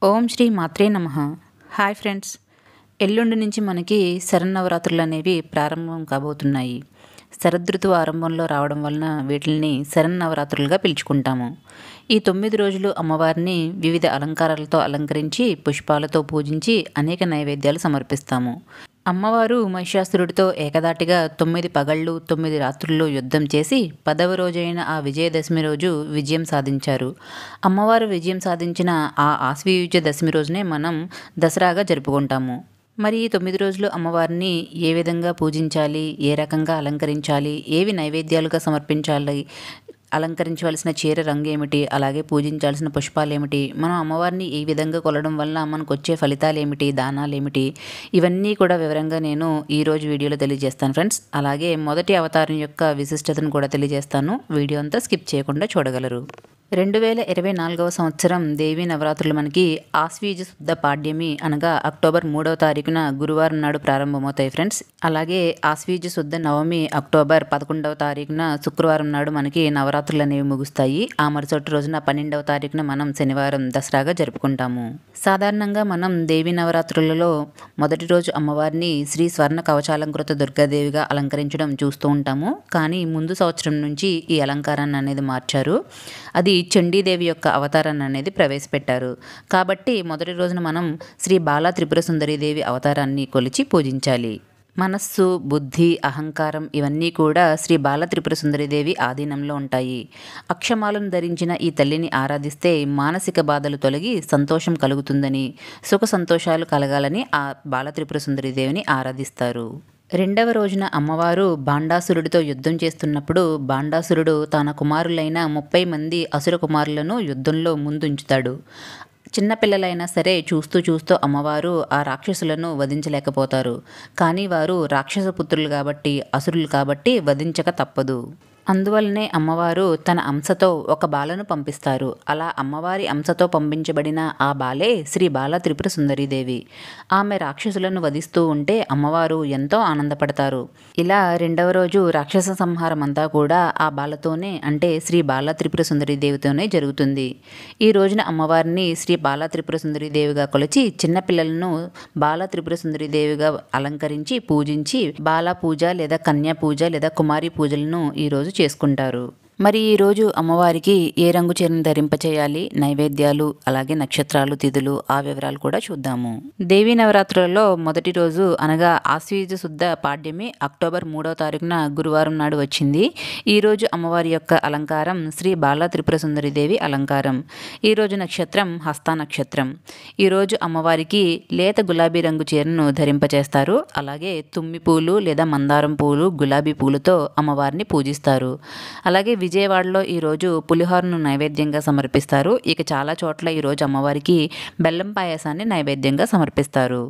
ఓం శ్రీ మాత్రే నమః. Hi friends, ఎల్లుండి నుంచి మనకి శరన్నవరాత్రులు అనేవి ప్రారంభం కాబోతున్నాయి. శరదృతువు ఆరంభంలో రావడం వలన వీటిని శరన్నవరాత్రులుగా పిలుచుకుంటాము. ఈ 9 రోజులు అమ్మవారిని వివిధ అలంకారాలతో అలంకరించి పుష్పాలతో పూజించి అనేక నైవేద్యాలు సమర్పిస్తాము. అమ్మవారు మహిషాసురుడితో ఏకధాటిగా 9 పగళ్ళు 9 రాత్రుల్లో యుద్ధం చేసి 10వ రోజైన ఆ విజయదశమి రోజు విజయం సాధించారు. అమ్మవారు విజయం సాధించిన ఆ ఆశ్వయుజ దశమి రోజునే మనం దసరాగా జరుపుకుంటాము. మరి ఈ 9 రోజులు అమ్మవారిని ఏ విధంగా పూజించాలి, ఏ రకంగా అలంకరించాలి, ఏవి నైవేద్యాలుగా సమర్పించాలి, అలంకరించవలసిన చీర రంగు ఏమిటి, అలాగే పూజించాల్సిన పుష్పాలు ఏమిటి, మనం అమ్మవారిని ఈ విధంగా కొలవడం వల్ల మనకు వచ్చే ఫలితాలు ఏమిటి, దానాలు ఏమిటి, ఇవన్నీ కూడా వివరంగా నేను ఈరోజు వీడియోలో తెలియజేస్తాను ఫ్రెండ్స్. అలాగే మొదటి అవతారం యొక్క విశిష్టతను కూడా తెలియజేస్తాను. వీడియో అంతా స్కిప్ చేయకుండా చూడగలరు. 2024వ సంవత్సరం దేవీ నవరాత్రులు మనకి ఆశ్వీజ శుద్ధ పాడ్యమి అనగా అక్టోబర్ 3వ తారీఖున గురువారం నాడు ప్రారంభమవుతాయి ఫ్రెండ్స్. అలాగే ఆశ్వీజ శుద్ధ నవమి అక్టోబర్ 11వ తారీఖున శుక్రవారం నాడు మనకి నవరాత్రులు అనేవి ముగుస్తాయి. ఆ మరుసటి రోజున 12వ తారీఖున మనం శనివారం దసరాగా జరుపుకుంటాము. సాధారణంగా మనం దేవీ నవరాత్రులలో మొదటి రోజు అమ్మవారిని శ్రీ స్వర్ణ కవచాలంకృత దుర్గాదేవిగా అలంకరించడం చూస్తూ ఉంటాము. కానీ ముందు సంవత్సరం నుంచి ఈ అలంకారాన్ని అనేది మార్చారు. అది చండీదేవి యొక్క అవతారాన్ని అనేది ప్రవేశపెట్టారు. కాబట్టి మొదటి రోజున మనం శ్రీ బాలా త్రిపుర సుందరీదేవి అవతారాన్ని కొలిచి పూజించాలి. మనస్సు, బుద్ధి, అహంకారం ఇవన్నీ కూడా శ్రీ బాల త్రిపుర సుందరీదేవి ఆధీనంలో ఉంటాయి. అక్షమాలను ధరించిన ఈ తల్లిని ఆరాధిస్తే మానసిక బాధలు తొలగి సంతోషం కలుగుతుందని, సుఖ సంతోషాలు కలగాలని ఆ బాల త్రిపుర సుందరీదేవిని ఆరాధిస్తారు. రెండవ రోజున అమ్మవారు బాండాసురుడితో యుద్ధం చేస్తున్నప్పుడు బాండాసురుడు తన కుమారులైన 30 మంది అసుర కుమారులను యుద్ధంలో ముందుంచుతాడు. చిన్నపిల్లలైనా సరే చూస్తూ అమ్మవారు ఆ రాక్షసులను వధించలేకపోతారు. కానీ వారు రాక్షస పుత్రులు కాబట్టి, అసురులు కాబట్టి వధించక తప్పదు. అందువల్లనే అమ్మవారు తన అంశతో ఒక బాలను పంపిస్తారు. అలా అమ్మవారి అంశతో పంపించబడిన ఆ బాలే శ్రీ బాల త్రిపుర సుందరీదేవి. ఆమె రాక్షసులను వధిస్తూ ఉంటే అమ్మవారు ఎంతో ఆనందపడతారు. ఇలా రెండవ రోజు రాక్షస సంహారం అంతా కూడా ఆ బాలతోనే, అంటే శ్రీ బాల త్రిపుర సుందరీదేవితోనే జరుగుతుంది. ఈ రోజున అమ్మవారిని శ్రీ బాల త్రిపుర సుందరీదేవిగా కొలిచి చిన్నపిల్లలను బాల త్రిపుర సుందరీదేవిగా అలంకరించి పూజించి బాల పూజ లేదా కన్యా పూజ లేదా కుమారి పూజలను ఈరోజు చేసుకుంటారు. మరి ఈరోజు అమ్మవారికి ఏ రంగు చీరను ధరింపచేయాలి, నైవేద్యాలు, అలాగే నక్షత్రాలు, తిథులు, ఆ వివరాలు కూడా చూద్దాము. దేవీ నవరాత్రులలో మొదటి రోజు అనగా ఆశ్వీజ శుద్ధ పాడ్యమి అక్టోబర్ 3వ తారీఖున గురువారం నాడు వచ్చింది. ఈరోజు అమ్మవారి యొక్క అలంకారం శ్రీ బాల త్రిపుర సుందరీదేవి అలంకారం. ఈరోజు నక్షత్రం హస్త నక్షత్రం. ఈరోజు అమ్మవారికి లేత గులాబీ రంగు చీరను ధరింపచేస్తారు. అలాగే తుమ్మి పూలు లేదా మందారం పూలు, గులాబీ పూలతో అమ్మవారిని పూజిస్తారు. అలాగే విజయవాడలో ఈరోజు పులిహోరను నైవేద్యంగా సమర్పిస్తారు. ఇక చాలా చోట్ల ఈరోజు అమ్మవారికి బెల్లం పాయసాన్ని నైవేద్యంగా సమర్పిస్తారు.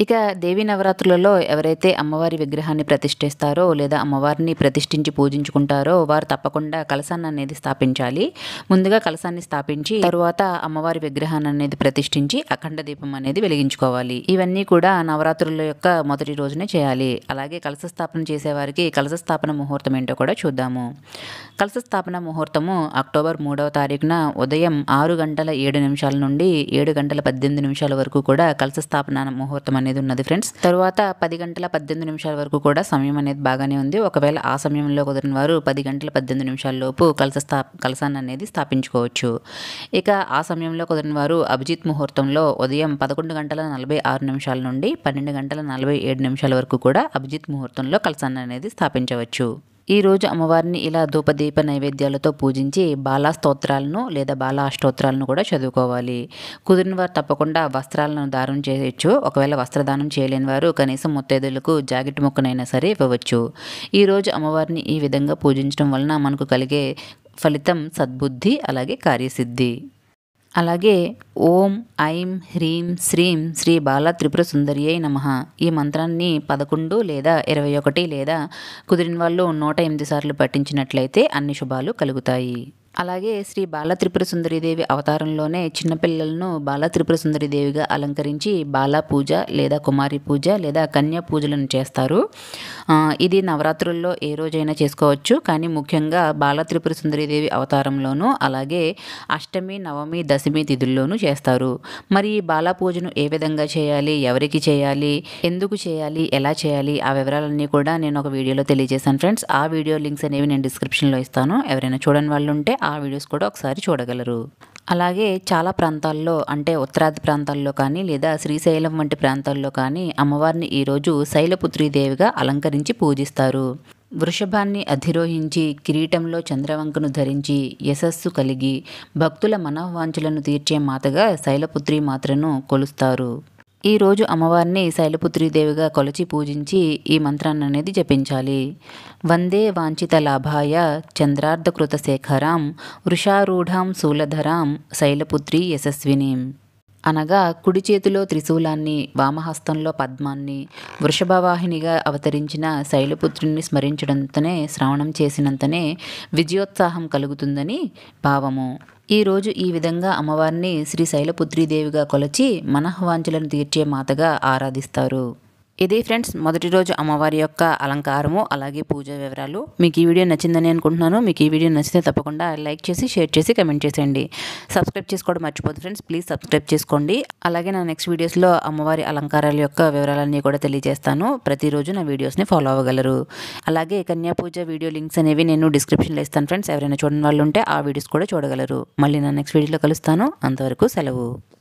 ఇక దేవీ నవరాత్రులలో ఎవరైతే అమ్మవారి విగ్రహాన్ని ప్రతిష్ఠిస్తారో లేదా అమ్మవారిని ప్రతిష్ఠించి పూజించుకుంటారో వారు తప్పకుండా కలశాన్ని అనేది స్థాపించాలి. ముందుగా కలశాన్ని స్థాపించి తరువాత అమ్మవారి విగ్రహాన్ని అనేది ప్రతిష్ఠించి అఖండ దీపం అనేది వెలిగించుకోవాలి. ఇవన్నీ కూడా నవరాత్రుల యొక్క మొదటి రోజునే చేయాలి. అలాగే కలశ స్థాపన చేసేవారికి కలశ స్థాపన ముహూర్తం ఏంటో కూడా చూద్దాము. కలశ స్థాపన ముహూర్తము అక్టోబర్ 3వ తారీఖున ఉదయం 6:07 నుండి 7:18 వరకు కూడా కలశ స్థాపన ముహూర్తం అనేది ఉన్నది ఫ్రెండ్స్. తరువాత 10:18 వరకు కూడా సమయం అనేది బాగానే ఉంది. ఒకవేళ ఆ సమయంలో కుదిరిన వారు 10:18 లోపు కలశాన్ని అనేది స్థాపించుకోవచ్చు. ఇక ఆ సమయంలో కుదిరిన వారు అభిజిత్ ముహూర్తంలో ఉదయం 11:46 నుండి 12:47 వరకు కూడా అభిజిత్ ముహూర్తంలో కలశాన్ని అనేది స్థాపించవచ్చు. ఈ రోజు అమ్మవారిని ఇలా ధూపదీప నైవేద్యాలతో పూజించి బాలా స్తోత్రాలను లేదా బాలా అష్టోత్రాలను కూడా చదువుకోవాలి. కుదిరిన వారు తప్పకుండా వస్త్రాలను దానం చేయొచ్చు. ఒకవేళ వస్త్రదానం చేయలేని వారు కనీసం ముత్తైదులకు జాకెట్ ముక్కనైనా సరే ఇవ్వవచ్చు. ఈరోజు అమ్మవారిని ఈ విధంగా పూజించడం వలన మనకు కలిగే ఫలితం సద్బుద్ధి, అలాగే కార్యసిద్ధి. అలాగే ఓం ఐం హ్రీం శ్రీం శ్రీ బాల త్రిపుర సుందరియై నమః ఈ మంత్రాన్ని 11 లేదా 21 లేదా కుదిరిన వాళ్ళు 108 సార్లు పఠించినట్లయితే అన్ని శుభాలు కలుగుతాయి. అలాగే శ్రీ బాల త్రిపుర సుందరీదేవి అవతారంలోనే చిన్నపిల్లలను బాల త్రిపుర సుందరీదేవిగా అలంకరించి బాలా పూజ లేదా కుమారి పూజ లేదా కన్యా పూజలను చేస్తారు. ఇది నవరాత్రుల్లో ఏ రోజైనా చేసుకోవచ్చు, కానీ ముఖ్యంగా బాల త్రిపుర సుందరీదేవి అవతారంలోనూ అలాగే అష్టమి, నవమి, దశమి తిథుల్లోనూ చేస్తారు. మరి ఈ బాలా పూజను ఏ విధంగా చేయాలి, ఎవరికి చేయాలి, ఎందుకు చేయాలి, ఎలా చేయాలి, ఆ వివరాలన్నీ కూడా నేను ఒక వీడియోలో తెలియజేశాను ఫ్రెండ్స్. ఆ వీడియో లింక్స్ అనేవి నేను డిస్క్రిప్షన్లో ఇస్తాను. ఎవరైనా చూడని వాళ్ళు ఉంటే ఆ వీడియోస్ కూడా ఒకసారి చూడగలరు. అలాగే చాలా ప్రాంతాల్లో అంటే ఉత్తరాది ప్రాంతాల్లో కానీ లేదా శ్రీశైలం వంటి ప్రాంతాల్లో కానీ అమ్మవారిని ఈరోజు శైలపుత్రీదేవిగా అలంకరించి పూజిస్తారు. వృషభాన్ని అధిరోహించి కిరీటంలో చంద్రవంకను ధరించి యశస్సు కలిగి భక్తుల మనోవాంఛలను తీర్చే మాతగా శైలపుత్రి మాత్రను కొలుస్తారు. ఈరోజు అమ్మవారిని శైలపుత్రీదేవిగా కొలిచి పూజించి ఈ మంత్రాన్ని అనేది జపించాలి. వందే వాంఛిత లాభాయ చంద్రార్ధకృత శేఖరాం వృషారూఢాం శూలధరాం శైలపుత్రి యశస్వినీం. అనగా కుడి చేతిలో త్రిశూలాన్ని, వామహస్తంలో పద్మాన్ని, వృషభవాహినిగా అవతరించిన శైలపుత్రుని స్మరించడంతోనే శ్రవణం చేసినంతనే విజయోత్సాహం కలుగుతుందని భావము. ఈరోజు ఈ విధంగా అమ్మవారిని శ్రీ శైలపుత్రీదేవిగా కొలచి మనఃవాంఛలను తీర్చే మాతగా ఆరాధిస్తారు. ఇది ఫ్రెండ్స్ మొదటి రోజు అమ్మవారి యొక్క అలంకారము అలాగే పూజ వివరాలు. మీకు ఈ వీడియో నచ్చిందని అనుకుంటున్నాను. మీకు ఈ వీడియో నచ్చితే తప్పకుండా లైక్ చేసి, షేర్ చేసి, కమెంట్ చేసేయండి. సబ్స్క్రైబ్ చేసుకోవడం మర్చిపోదు ఫ్రెండ్స్, ప్లీజ్ సబ్స్క్రైబ్ చేసుకోండి. అలాగే నా నెక్స్ట్ వీడియోస్లో అమ్మవారి అలంకారాల యొక్క వివరాలన్నీ కూడా తెలియజేస్తాను. ప్రతిరోజు నా వీడియోస్ని ఫాలో అవ్వగలరు. అలాగే కన్యా పూజ వీడియో లింక్స్ అనేవి నేను డిస్క్రిప్షన్లో ఇస్తాను ఫ్రెండ్స్. ఎవరైనా చూడని వాళ్ళు ఉంటే ఆ వీడియోస్ కూడా చూడగలరు. మళ్ళీ నా నెక్స్ట్ వీడియోలో కలుస్తాను. అంతవరకు సెలవు.